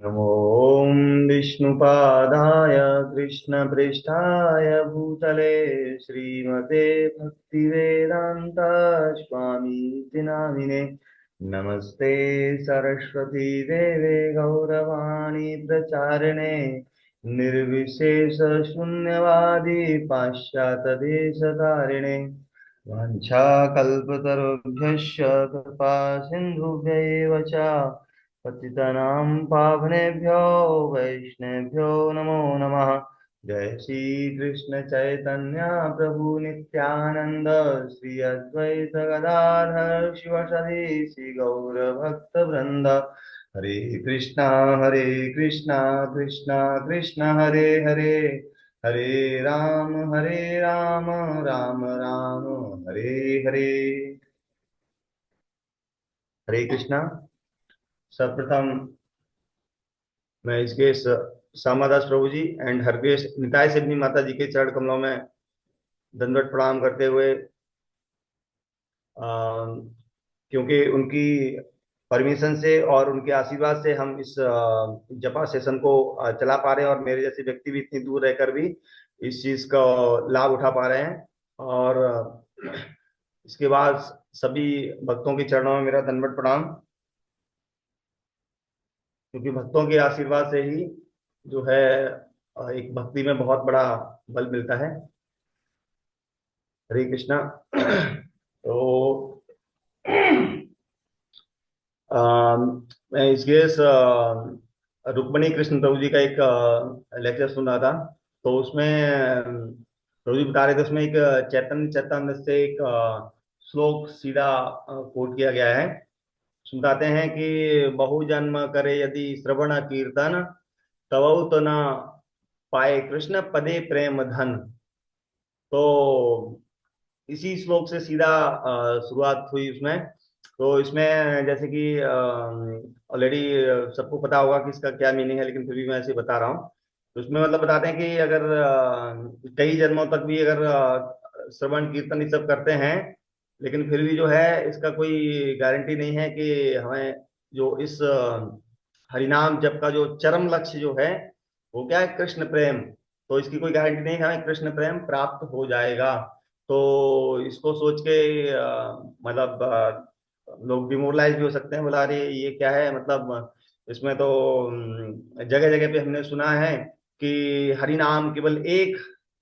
नमो विष्णुपादाय कृष्णपृष्ठाय भूतले श्रीमते भक्तिवेदान्त स्वामीति नामिने। नमस्ते सरस्वती देवे गौरवाणी प्रचारिणे निर्विशेष शून्यवादी पाश्चात्यदेशतारिणे वाञ्छाकल्पतरुभ्यश्च कृपा सिन्धुभ्यैव च पतितानां पावनेभ्यो वैष्णवेभ्यो नमो नमः। जय श्री कृष्ण चैतन्य प्रभु नित्यानंद श्री अद्वैत गदाधर शिवसदि श्री गौर भक्त वृंद। हरे कृष्णा कृष्णा कृष्णा हरे हरे, हरे राम राम राम हरे हरे। हरे कृष्णा। सर्वप्रथम मैं इसके श्यामादास प्रभु जी एंड हरग्रेस निताय सिद्धि माता जी के चरण कमलों में दंडवत प्रणाम करते हुए क्योंकि उनकी परमिशन से और उनके आशीर्वाद से हम इस जपा सेशन को चला पा रहे हैं, और मेरे जैसे व्यक्ति भी इतनी दूर रहकर भी इस चीज का लाभ उठा पा रहे हैं। और इसके बाद सभी भक्तों के चरणों में मेरा दंडवत प्रणाम, क्योंकि भक्तों के आशीर्वाद से ही जो है एक भक्ति में बहुत बड़ा बल मिलता है। हरे कृष्णा। तो मैं इसके रुक्मणी कृष्ण प्रभु जी का एक लेक्चर सुन रहा था। तो उसमें प्रभु जी बता रहे थे, उसमें एक चैतन्य चैतन्य से एक श्लोक सीधा कोट किया गया है। सुनाते हैं कि बहु जन्म करे यदि श्रवण कीर्तन तवौ तो न पाए कृष्ण पदे प्रेम धन। तो इसी श्लोक से सीधा शुरुआत हुई उसमें। तो इसमें जैसे कि ऑलरेडी सबको पता होगा कि इसका क्या मीनिंग है, लेकिन फिर भी मैं ऐसे बता रहा हूँ। तो उसमें मतलब बताते हैं कि अगर कई जन्मों तक भी अगर श्रवण कीर्तन ये सब करते हैं, लेकिन फिर भी जो है इसका कोई गारंटी नहीं है कि हमें जो इस हरिनाम जप का जो चरम लक्ष्य जो है वो क्या है, कृष्ण प्रेम। तो इसकी कोई गारंटी नहीं है हमें कृष्ण प्रेम प्राप्त हो जाएगा। तो इसको सोच के मतलब लोग डिमोरलाइज भी हो सकते हैं, बोला अरे ये क्या है, मतलब इसमें तो जगह जगह पे हमने सुना है कि हरि नाम, केवल एक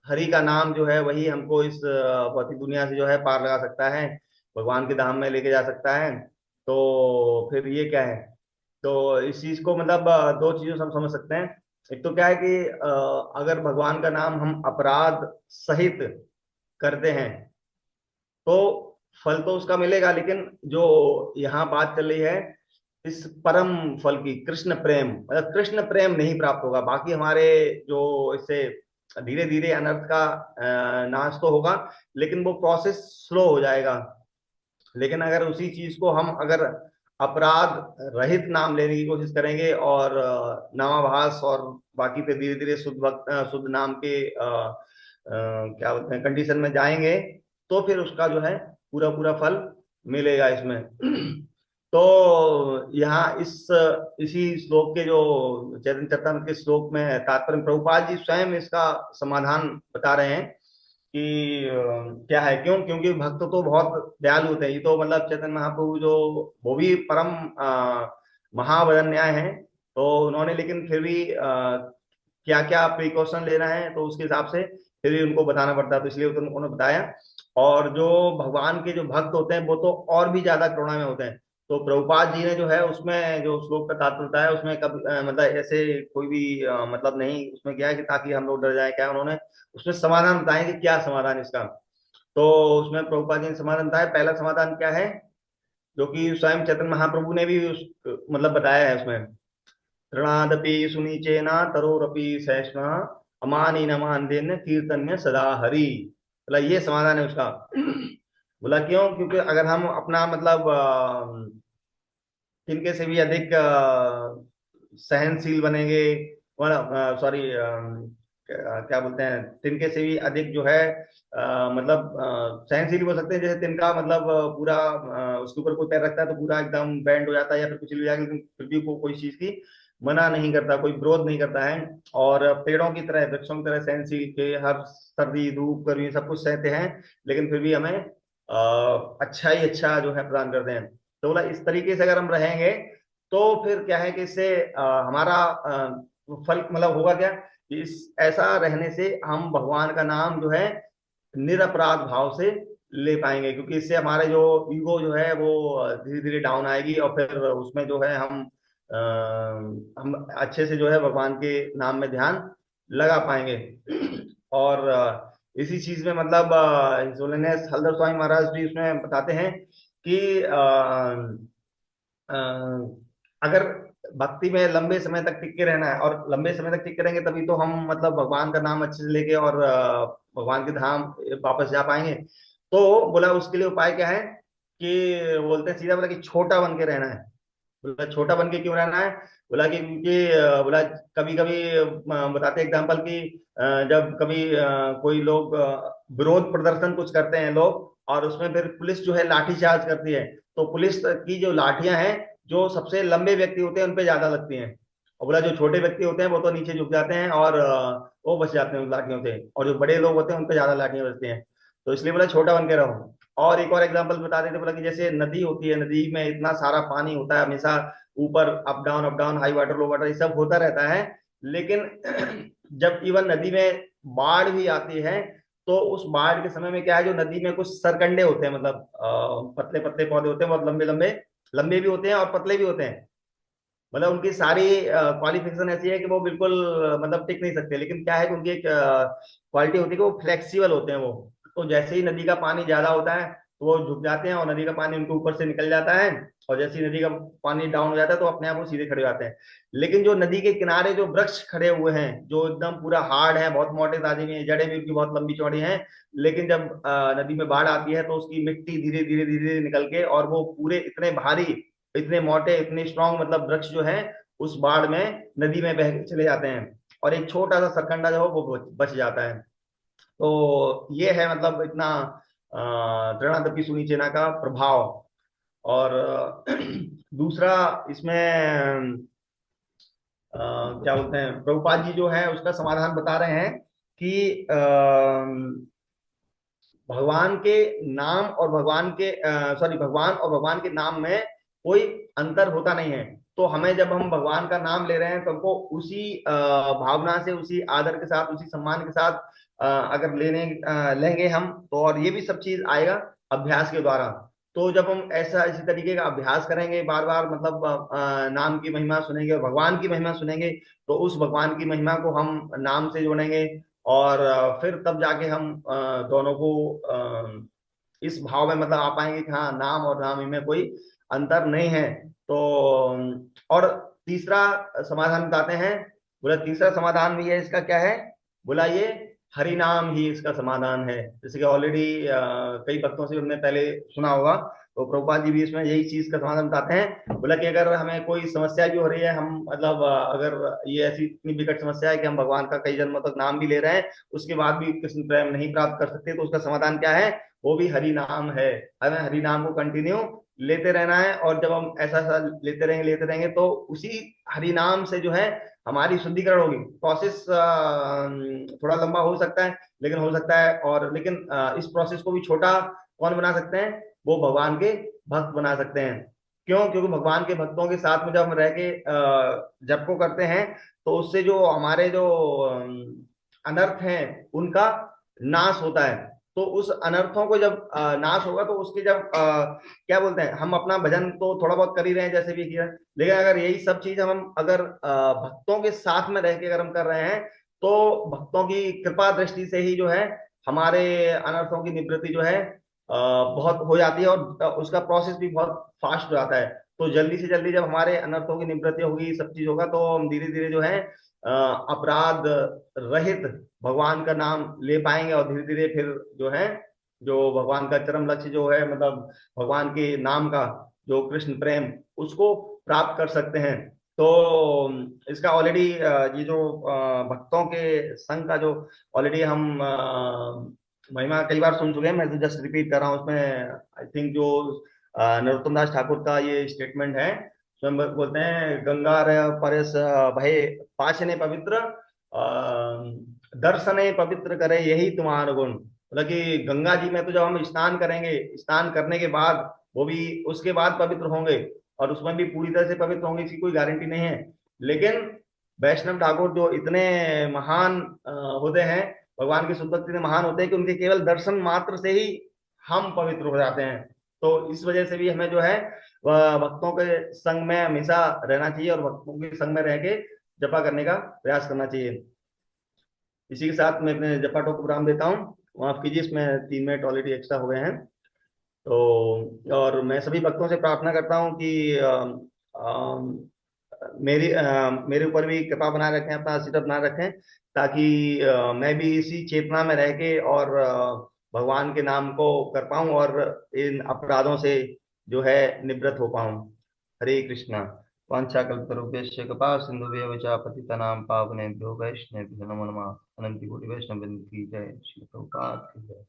हरि का नाम जो है वही हमको इस भौतिक दुनिया से जो है पार लगा सकता है, भगवान के धाम में लेके जा सकता है। तो फिर ये क्या है। तो इस चीज को मतलब दो चीजों से हम समझ सकते हैं। एक तो क्या है कि अगर भगवान का नाम हम अपराध सहित करते हैं तो फल तो उसका मिलेगा, लेकिन जो यहाँ बात चल रही है इस परम फल की, कृष्ण प्रेम, मतलब कृष्ण प्रेम नहीं प्राप्त होगा। बाकी हमारे जो इससे धीरे धीरे अनर्थ का नाश तो होगा, लेकिन वो प्रोसेस स्लो हो जाएगा। लेकिन अगर उसी चीज को हम अगर अपराध रहित नाम लेने की कोशिश करेंगे और नामाभास और बाकी पे धीरे धीरे शुद्ध भक्त शुद्ध नाम के क्या बोलते हैं कंडीशन में जाएंगे, तो फिर उसका जो है पूरा पूरा फल मिलेगा इसमें। तो यहाँ इसी श्लोक के जो चैतन्य चरितामृत के श्लोक में तात्पर्य प्रभुपाद जी स्वयं इसका समाधान बता रहे हैं कि क्या है, क्यों, क्योंकि भक्त तो बहुत दयालु होते हैं। ये तो मतलब चैतन्य महाप्रभु जो वो भी परम महावदन्याय हैं। तो उन्होंने लेकिन फिर भी क्या क्या प्रिकॉशन लेना है तो उसके हिसाब से फिर भी उनको बताना पड़ता है, तो इसलिए उन्होंने बताया। और जो भगवान के जो भक्त होते हैं वो तो और भी ज्यादा करुणा में होते हैं। तो प्रभुपाद जी ने जो है उसमें जो श्लोक का तात्पर्य बताया उसमें कभी मतलब ऐसे कोई भी मतलब नहीं उसमें क्या है कि ताकि हम लोग डर जाए, क्या उन्होंने उसमें समाधान बताएं कि क्या समाधान इसका। तो उसमें प्रभुपाद जी ने समाधान बताया। पहला समाधान क्या है, जो कि स्वयं चैतन्य महाप्रभु ने भी मतलब बताया है उसमें। तृणादपि सुनीचेना तरोरपि सहिष्णुना अमानी नमान्देन कीर्तन्य सदा हरि। मतलब ये समाधान है उसका। बोला क्यों, क्योंकि अगर हम अपना मतलब तिनके से भी अधिक सहनशील बनेंगे, सॉरी क्या बोलते हैं, तिनके से भी अधिक जो है मतलब सहनशील हो सकते हैं। जैसे तिनका मतलब पूरा उसके ऊपर कोई पैर रखता है तो पूरा एकदम बैंड हो जाता है या फिर कुछ भी हो जाएगा, लेकिन फिर भी कोई चीज की मना नहीं करता, कोई विरोध नहीं करता है। और पेड़ों की तरह, वृक्षों की तरह सहनशील के हर सर्दी धूप गर्मी सब कुछ सहते हैं, लेकिन फिर भी हमें अच्छा ही अच्छा जो है प्रदान करते हैं। तो बोला इस तरीके से अगर हम रहेंगे तो फिर क्या है कि इससे हमारा फल मतलब होगा क्या, कि इस ऐसा रहने से हम भगवान का नाम जो है निरपराध भाव से ले पाएंगे, क्योंकि इससे हमारे जो ईगो जो है वो धीरे धीरे डाउन आएगी, और फिर उसमें जो है हम अच्छे से जो है भगवान के नाम में ध्यान लगा पाएंगे। और इसी चीज में मतलब हिज होलीनेस हल्दर स्वामी महाराज भी उसमें बताते हैं कि अ, अगर भक्ति में लंबे समय तक टिक के रहना है, और लंबे समय तक टिक के रहेंगे तभी तो हम मतलब भगवान का नाम अच्छे से लेके और भगवान के धाम वापस जा पाएंगे। तो बोला उसके लिए उपाय क्या है, कि बोलते हैं सीधा, बोला कि छोटा बन के रहना है। बोला छोटा बन के क्यों रहना है, बोला कि क्योंकि बोला कभी कभी बताते एग्जाम्पल कि जब कभी कोई लोग विरोध प्रदर्शन कुछ करते हैं लोग, और उसमें फिर पुलिस जो है लाठीचार्ज करती है, तो पुलिस की जो लाठियां हैं जो सबसे लंबे व्यक्ति होते हैं उन पे ज्यादा लगती हैं। और बोला जो छोटे व्यक्ति होते हैं वो तो नीचे झुक जाते हैं और वो बच जाते हैं उन लाठियों से, और जो बड़े लोग होते हैं उन पे ज्यादा लाठियां बजती हैं। तो इसलिए बोला छोटा बन के रहो। और एक और एग्जांपल बता देते, बोला कि जैसे नदी होती है, नदी में इतना सारा पानी होता है हमेशा, ऊपर अप डाउन हाई वाटर लो वाटर ये सब होता रहता है, लेकिन जब इवन नदी में बाढ़ भी आती है, तो उस बाढ़ के समय में क्या है, जो नदी में कुछ सरकंडे होते हैं, मतलब पतले पतले पौधे होते हैं, बहुत लंबे लंबे, लंबे भी होते हैं और पतले भी होते हैं। मतलब उनकी सारी क्वालिफिकेशन ऐसी है कि वो बिल्कुल मतलब टिक नहीं सकते, लेकिन क्या है कि उनकी एक क्वालिटी होती है कि वो फ्लेक्सिबल होते हैं वो। तो जैसे ही नदी का पानी ज्यादा होता है तो वो झुक जाते हैं, और नदी का पानी उनके ऊपर से निकल जाता है, और जैसे ही नदी का पानी डाउन हो जाता है तो अपने आप वो सीधे खड़े हो जाते हैं। लेकिन जो नदी के किनारे जो वृक्ष खड़े हुए हैं, जो एकदम पूरा हार्ड है, बहुत मोटे ताजे में, जड़ें भी उनकी बहुत लंबी चौड़ी हैं, लेकिन जब नदी में बाढ़ आती है तो उसकी मिट्टी धीरे धीरे धीरे धीरे निकल के, और वो पूरे इतने भारी, इतने मोटे, इतने स्ट्रांग मतलब वृक्ष जो है उस बाढ़ में नदी में बह के चले जाते हैं, और एक छोटा सा सरकंडा जो है वो बच जाता है। तो ये है मतलब इतना दृढ़ादपी सुनिचेना का प्रभाव। और दूसरा इसमें क्या बोलते हैं, प्रभुपाद जी जो है उसका समाधान बता रहे हैं कि भगवान के नाम और भगवान के सॉरी भगवान और भगवान के नाम में कोई अंतर होता नहीं है। तो हमें जब हम भगवान का नाम ले रहे हैं तो हमको उसी भावना से, उसी आदर के साथ, उसी सम्मान के साथ अगर लेंगे हम तो, और ये भी सब चीज आएगा अभ्यास के द्वारा। तो जब हम ऐसा इसी तरीके का अभ्यास करेंगे बार बार, मतलब नाम की महिमा सुनेंगे और भगवान की महिमा सुनेंगे, तो उस भगवान की महिमा को हम नाम से जोड़ेंगे, और फिर तब जाके हम दोनों को इस भाव में मतलब आ पाएंगे कि हाँ नाम और नाम में कोई अंतर नहीं है। तो और तीसरा समाधान बताते हैं। बोला तीसरा समाधान भी है इसका, क्या है, बोला ये हरि नाम ही इसका समाधान है। जैसे कि ऑलरेडी कई भक्तों से हमने पहले सुना होगा, तो प्रभुपाद जी भी इसमें यही चीज का समाधान बताते हैं। बोला कि अगर हमें कोई समस्या भी हो रही है, हम मतलब अगर ये ऐसी इतनी विकट समस्या है कि हम भगवान का कई जन्मों तक नाम भी ले रहे हैं, उसके बाद भी कृष्ण प्रेम नहीं प्राप्त कर सकते, तो उसका समाधान क्या है, वो भी हरि नाम है। हमें हरि नाम को कंटिन्यू लेते रहना है, और जब हम ऐसा ऐसा लेते रहेंगे तो उसी हरि नाम से जो है हमारी शुद्धिकरण होगी। प्रोसेस थोड़ा लंबा हो सकता है, लेकिन हो सकता है, और लेकिन इस प्रोसेस को भी छोटा कौन बना सकते हैं, वो भगवान के भक्त बना सकते हैं। क्यों, क्योंकि भगवान के भक्तों के साथ में जब हम रह के जप को करते हैं, तो उससे जो हमारे जो अनर्थ हैं उनका नाश होता है। तो उस अनर्थों को जब नाश होगा, तो उसके जब क्या बोलते हैं, हम अपना भजन तो थोड़ा बहुत कर ही रहे हैं जैसे भी किया, लेकिन अगर यही सब चीज हम अगर भक्तों के साथ में रह के अगर हम कर रहे हैं, तो भक्तों की कृपा दृष्टि से ही जो है हमारे अनर्थों की निवृत्ति जो है बहुत हो जाती है, और उसका प्रोसेस भी बहुत फास्ट हो जाता है। तो जल्दी से जल्दी जब हमारे अनर्थों की निवृत्ति होगी, सब चीज होगा, तो हम धीरे धीरे जो है अपराध रहित भगवान का नाम ले पाएंगे, और धीरे धीरे फिर जो है जो भगवान का चरम लक्ष्य जो है, मतलब भगवान के नाम का जो कृष्ण प्रेम, उसको प्राप्त कर सकते हैं। तो इसका ऑलरेडी ये जो भक्तों के संग का जो ऑलरेडी हम महिमा कई बार सुन चुके हैं, मैं तो जस्ट रिपीट कर रहा हूँ उसमें। आई थिंक जो नरोत्तम दास ठाकुर का ये स्टेटमेंट है, स्वयं बोलते हैं गंगा परस भय पाशने पवित्र, दर्शने पवित्र करे यही तुम्हारा गुण। मतलब कि गंगा जी में तो जब हम स्नान करेंगे, स्नान करने के बाद वो भी उसके बाद पवित्र होंगे, और उसमें भी पूरी तरह से पवित्र होंगे इसकी कोई गारंटी नहीं है। लेकिन वैष्णव ठाकुर जो इतने महान होते हैं, भगवान की शुद्ध भक्ति में महान होते हैं कि उनके केवल दर्शन मात्र से ही हम पवित्र हो जाते हैं। तो इस वजह से भी हमें जो है वह भक्तों के संग में हमेशा रहना चाहिए, और भक्तों के संग में रह के जपा करने का प्रयास करना चाहिए। इसी के साथ मैं अपने जपा टोक को विराम देता हूँ। माफ कीजिए, इसमें 3 मिनट ऑलरेडी एक्स्ट्रा हो गए हैं। तो और मैं सभी भक्तों से प्रार्थना करता हूँ कि मेरे ऊपर भी कृपा बनाए रखें, अपना आशीर्वाद बनाए रखें, ताकि मैं भी इसी चेतना में रह के और भगवान के नाम को कर पाऊं, और इन अपराधों से जो है निवृत्त हो पाऊं। हरे कृष्णा। वाञ्छाकल्पतरुभ्यश्च कृपा सिन्धुभ्यः च पतितानां पावनेभ्यो वैष्णवेभ्यो नमो नमः। अनंत कोटि वैष्णव वृंद की जय। श्री प्रभुपाद की जय।